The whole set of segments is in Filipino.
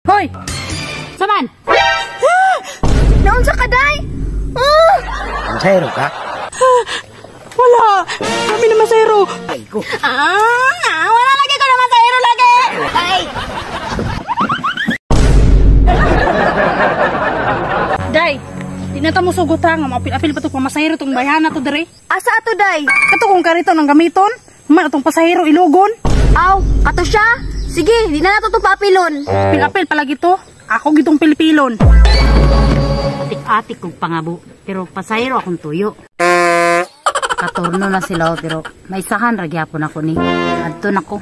Hoy! Saman! Naunsa ka, day? Masayro ka? Wala! Kami na masayro! Ay ko. Wala lagi ko naman sa hero lagi! Ay! Day! Di na mo sugot ha, nga maapil-apil pa ito pamasahero itong bayan na to dere. Asa ato, day? Kato kung karito ng gamiton, man itong pasahero ilugon. Aw, ato siya? Sige, di na nato to papilon. Apil-apil palagi to, ako gitong pilipilon. Atik-atik kong pangabo, pero pasahero akong tuyo. Katorno na sila pero may isahan ragyapon ako ni. Adto na ko.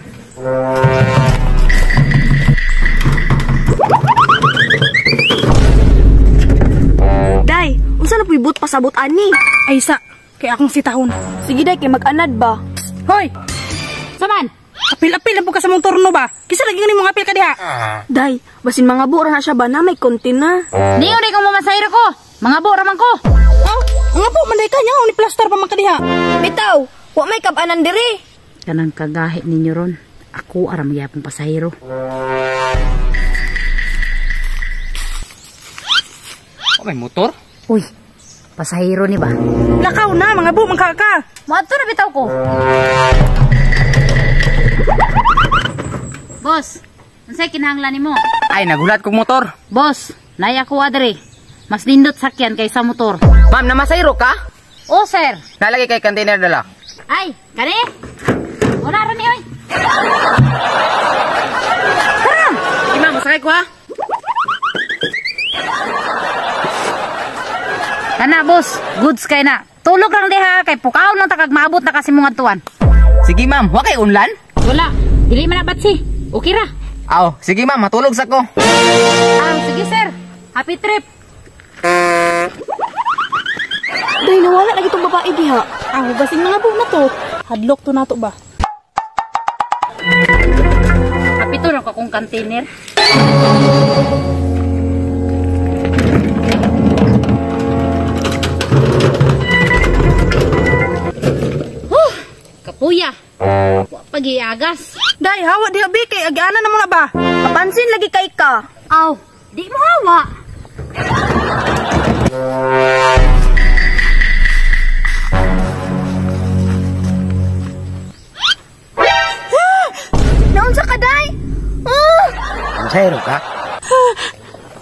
Day, unsa na puibot pasabot ani? Ay isa, kaya akong sitahon. Sige, day, kay mag-anad ba? Hoy! Saman! Apil-apil na po ka sa mong turno ba? Kisa lagi nga ni mong apil ka diha. Day, basin mga buora na siya ba na may kontin na? Di ko mamasahero ko. Mga bora man ko. Oh, nga po, manday ka niya, ni plaster pa man ka diha. Bitaw, wa may kabanan diri. Kanang kagahit ninyo ron. Ako aram gyapon pasahero. May motor? Uy, pasahero ni ba? Lakaw na, mga bu, magkaka. Mato na bitaw ko. Boss, unsay kinahanglan nimo? Ay, nagulat kong motor. Boss, naya ko adre. Mas nindot sakyan kaysa motor. Ma'am, namasayro ka? Oh, sir. Nalagay kay container dala. Ay, kani? Wala rin oy. Tara! Sige ma'am, masakay ko ha? Kana, boss. Goods kay na. Tulog lang diha kay pukaw lang takag maabot na kasi mong atuan. Sige ma'am, wa kay unlan? Wala. Dili man na batsi. Okay ra. Aw, sige ma'am, matulog sa ko. Sige, sir. Happy trip. Day, nawala lagi tong babae diha. Basing mga bu na to. Hadlok to na to ba? Happy to lang akong container. Kapuya. Pag-iagas. Day, hawa diha bi kay agianan na mo na ba? Kapansin lagi kay ka. Aw, di mo hawa. Naunsa ka, day? Masayro ka?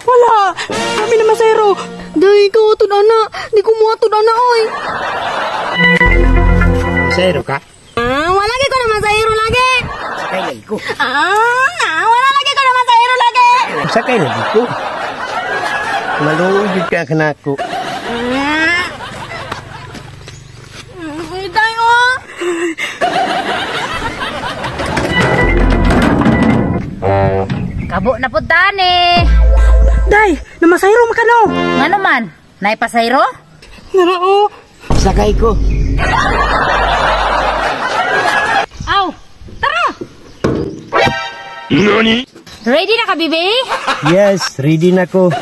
Wala! Kami na masayro! Day, ikaw ato na. Di ko mo ato na, oy. Masayro ka? Wala lagi ko naman sa hero lagi. Sakay lagi ko. Wala lagi ko naman sa hero lagi. Sakay lagi ko. Maluwag ka kanako. Uy, day, oh. Kabo na po tani. Day, namasayro makano? Nga naman, naipasayro? Narao! Sakay ko. Aw, tara! NANI? Ready na ka, bibi? Yes, ready na ko.